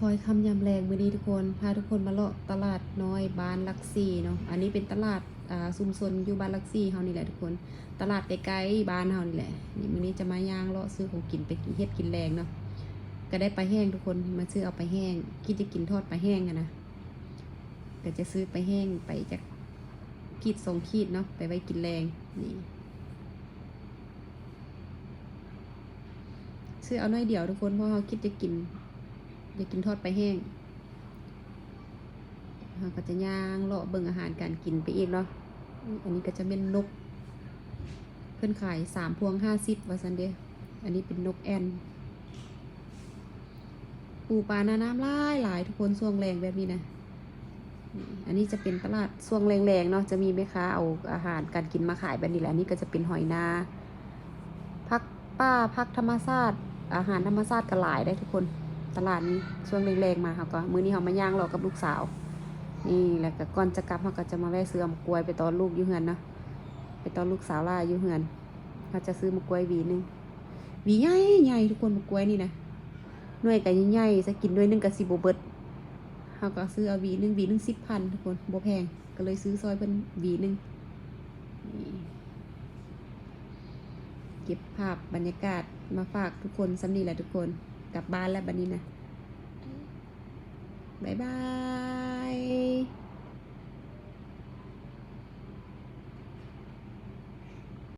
อยคำยำแรงมื้อนี้ทุกคนพาทุกคนมาเลาะตลาดน้อยบ้านลักซี่เนาะอันนี้เป็นตลาดชุมชนอยู่บ้านลักซี่เฮานี่แหละทุกคนตลาดใกล้ๆบ้านเฮานี่แหละนี่มื้อนี้จะมาย่างเลาะซื้อของกินไปกินเฮ็ดกินแรงเนาะก็ได้ปลาแห้งทุกคนมาซื้อเอาปลาแห้งคิดจะกินทอดปลาแห้งอะนะก็จะซื้อปลาแห้งไปจากขีด2ขีดเนาะไปไว้กินแรงนี่ซื้อเอาน้อยเดียวทุกคนเพราะเฮาคิดจะกินทอดปลาแห้งเราก็จะย่างเลาะเบิ่งอาหารการกินไปอีกเนาะอันนี้ก็จะเป็นนกเพิ่นขาย3 พวง 50ว่าซั่นเด้อันนี้เป็นนกแอ่นปูปลาหน้าน้ำหลายทุกคนช่วงแรงแบบนี้นะอันนี้จะเป็นตลาดช่วงแรงๆเนาะจะมีแม่ค้าเอาอาหารการกินมาขายแบบนี้แหละอันนี้ก็จะเป็นหอยนาผักป้าผักธรรมชาติอาหารธรรมชาติก็หลายได้ทุกคนตลาดนี้ช่วงแรงๆมาค่ะก็มื้อนี้เฮามาย่างเลาะกับลูกสาวนี่แล้วก็ก่อนจะกลับเขาก็จะมาแวะซื้อมะกรวยไปตอนลูกอยู่เฮือนเนาะไปตอนลูกสาวล่าอยู่เฮือนเขาจะซื้อมะกรวยหวีนึงหวีใหญ่ใหญ่ทุกคนมะกรวยนี่นะหน่วยก็ใหญ่ๆจะกินด้วยนึงก็สิบ่เบิดเขาก็ซื้อเอาหวีนึง10,000ทุกคนบ่แพงก็เลยซื้อซอยเพิ่นหวีนึงเก็บภาพบรรยากาศมาฝากทุกคนสำนีแหละทุกคนกลับบ้านแล้วบัดนี้นะบ๊ายบาย